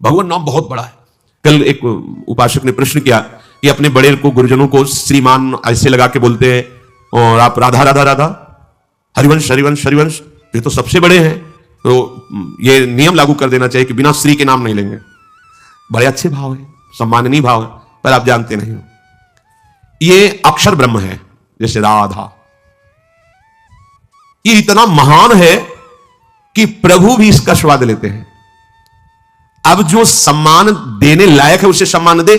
भगवान नाम बहुत बड़ा है। कल एक उपासक ने प्रश्न किया कि अपने बड़े को, गुरुजनों को श्रीमान ऐसे लगा के बोलते हैं और आप राधा राधा राधा, हरिवंश हरिवंश हरिवंश, ये तो सबसे बड़े हैं, तो ये नियम लागू कर देना चाहिए कि बिना श्री के नाम नहीं लेंगे। बड़े अच्छे भाव है, सम्माननीय भाव है, पर आप जानते नहीं हो ये अक्षर ब्रह्म है। जैसे राधा, ये इतना महान है कि प्रभु भी इसका स्वाद लेते हैं। अब जो सम्मान देने लायक है उसे सम्मान दे।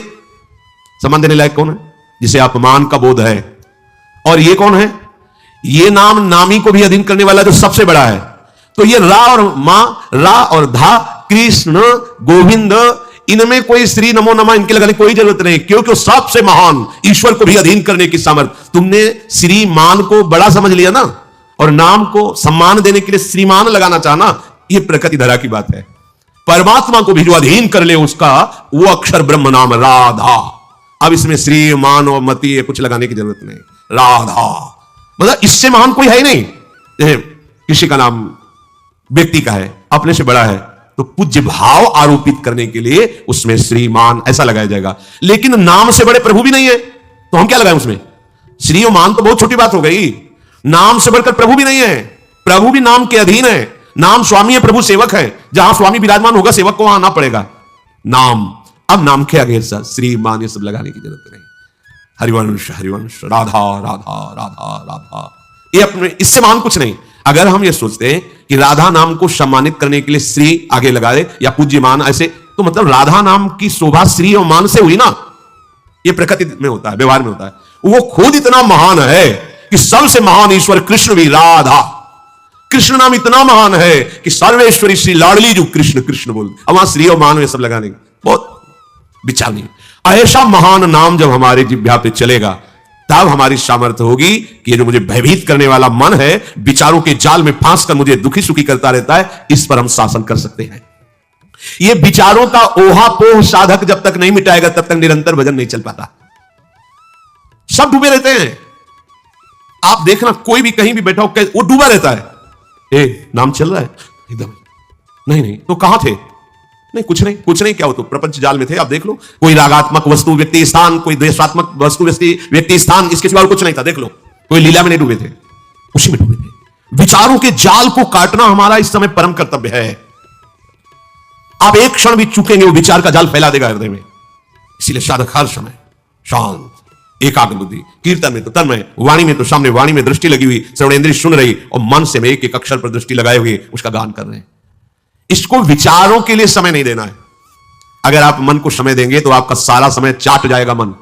सम्मान देने लायक कौन है? जिसे अपमान का बोध है। और ये कौन है? ये नाम नामी को भी अधीन करने वाला जो सबसे बड़ा है। तो ये रा और मां, रा और धा, कृष्ण, गोविंद, इनमें कोई श्री नमो नमः इनके लगाने कोई जरूरत नहीं, क्योंकि सबसे महान ईश्वर को भी अधीन करने की सामर्थ्य। तुमने श्रीमान को बड़ा समझ लिया ना, और नाम को सम्मान देने के लिए श्रीमान लगाना चाहना, यह प्रकृति धरा की बात है। परमात्मा को भी जो अधीन कर ले उसका, वो अक्षर ब्रह्म नाम राधा। अब इसमें श्रीमान और मति कुछ लगाने की जरूरत नहीं, राधा मतलब इससे महान कोई है नहीं। किसी का नाम व्यक्ति का है, अपने से बड़ा है, तो पूज्य भाव आरोपित करने के लिए उसमें श्रीमान ऐसा लगाया जाएगा। लेकिन नाम से बड़े प्रभु भी नहीं है, तो हम क्या लगाएं उसमें? श्री और मान तो बहुत छोटी बात हो गई। नाम से बढ़कर प्रभु भी नहीं है, प्रभु भी नाम के अधीन है। नाम स्वामी है, प्रभु सेवक है। जहां स्वामी विराजमान होगा सेवक को वहां आना पड़ेगा। नाम, अब नाम के आगे श्रीमान ये सब लगाने की जरूरत नहीं। हरिवंश हरिवंश, राधा राधा राधा राधा, ये अपने इससे महान कुछ नहीं। अगर हम ये सोचते हैं कि राधा नाम को सम्मानित करने के लिए श्री आगे लगा दे या पूज्यमान ऐसे, तो मतलब राधा नाम की शोभा श्री और मान से हुई ना। ये प्रकृति में होता है, व्यवहार में होता है। वो खुद इतना महान है कि सबसे महान ईश्वर कृष्ण भी राधा, कृष्ण नाम इतना महान है कि सर्वेश्वरी श्री लाडली जो कृष्ण कृष्ण बोल, अब वहां श्री और मान में सब लगाने बहुत विचार नहीं। ऐसा महान नाम जब हमारे जिह्वा पे चलेगा तब हमारी सामर्थ्य होगी कि ये जो मुझे भयभीत करने वाला मन है, विचारों के जाल में फांस कर मुझे दुखी सुखी करता रहता है, इस पर हम शासन कर सकते हैं। ये विचारों का ओहापोह साधक जब तक नहीं मिटाएगा तब तक निरंतर भजन नहीं चल पाता। सब डूबे रहते हैं। आप देखना कोई भी कहीं भी बैठा हो वो डूबा रहता है। नाम चल रहा है एकदम, नहीं तो कहां थे? नहीं कुछ नहीं, क्या हो तो प्रपंच जाल में थे। आप देख लो, कोई रागात्मक वस्तु व्यक्ति स्थान, कोई द्वेषात्मक वस्तु व्यक्ति स्थान, इसके सिवा कुछ नहीं था। देख लो, कोई लीला में नहीं डूबे थे, उसी में डूबे थे। विचारों के जाल को काटना हमारा इस समय परम कर्तव्य है। आप एक क्षण भी चूकेंगे वो विचार का जाल फैला देगा हृदय में। इसीलिए साधक हर समय शांत, एकाग्र बुद्धि, कीर्तन में तो तन्मय, वाणी में तो सामने वाणी में दृष्टि लगी हुई, श्रवणेंद्रिय सुन रही, और मन से एक एक अक्षर पर दृष्टि लगाए हुए उसका गान कर रहे हैं। इसको विचारों के लिए समय नहीं देना है। अगर आप मन को समय देंगे तो आपका सारा समय चाट जाएगा मन,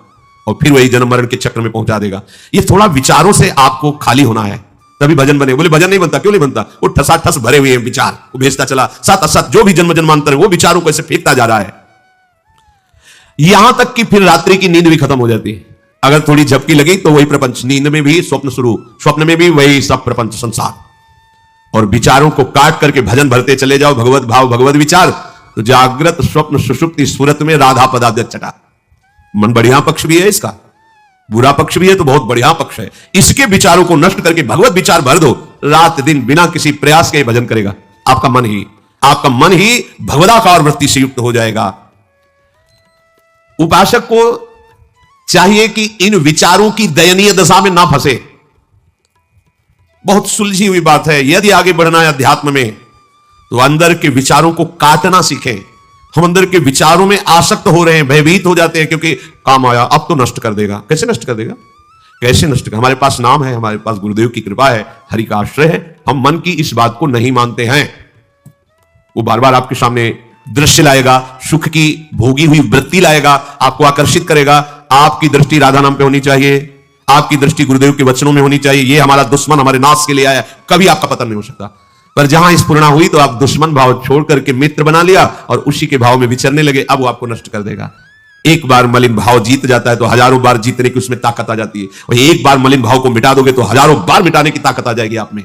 और फिर वही जन्म मरण के चक्र में पहुंचा देगा। ये थोड़ा विचारों से आपको खाली होना है, तभी भजन बने। बोले भजन नहीं बनता, क्यों नहीं बनता? वो ठसाठस भरे हुए हैं विचार, वो भेजता चला साथ असत जो भी जन्म जन्मांतर है वो विचारों को ऐसे फेंकता जा रहा है, यहां तक कि फिर रात्रि की नींद भी खत्म हो जाती है। अगर थोड़ी झपकी लगी तो वही प्रपंच, नींद में भी स्वप्न शुरू, स्वप्न में भी वही सब प्रपंच संसार। और विचारों को काट करके भजन भरते चले जाओ, भगवत भाव भगवत विचार, तो जागृत स्वप्न सुषुप्ति स्फुरत में राधा पदाब्ज छटा। मन बढ़िया पक्ष भी है इसका, बुरा पक्ष भी है तो बहुत बढ़िया पक्ष है। इसके विचारों को नष्ट करके भगवत विचार भर दो, रात दिन बिना किसी प्रयास के भजन करेगा। आपका मन ही भगवदाकार वृत्ति से युक्त हो जाएगा। उपासक को चाहिए कि इन विचारों की दयनीय दशा में ना फंसे। बहुत सुलझी हुई बात है। यदि आगे बढ़ना है अध्यात्म में तो अंदर के विचारों को काटना सीखें। हम अंदर के विचारों में आसक्त हो रहे हैं, भयभीत हो जाते हैं, क्योंकि काम आया अब तो नष्ट कर देगा। कैसे नष्ट कर देगा? कैसे नष्ट कर? हमारे पास नाम है, हमारे पास गुरुदेव की कृपा है, हरि का आश्रय है। हम मन की इस बात को नहीं मानते हैं। वो बार बार आपके सामने दृश्य लाएगा, सुख की भोगी हुई वृत्ति लाएगा, आपको आकर्षित करेगा। आपकी दृष्टि राधा नाम पे होनी चाहिए, आपकी दृष्टि गुरुदेव के वचनों में होनी चाहिए। ये हमारा दुश्मन हमारे नाश के लिए आया, कभी आपका पतन नहीं हो सकता। पर जहां स्फुरणा हुई तो आप दुश्मन भाव छोड़ करके मित्र बना लिया और उसी के भाव में विचरने लगे, अब वो आपको नष्ट कर देगा। एक बार मलिन भाव जीत जाता है तो हजारों बार जीतने की उसमें ताकत आ जाती है, और एक बार मलिन भाव को मिटा दोगे तो हजारों बार मिटाने की ताकत आ जाएगी आप में।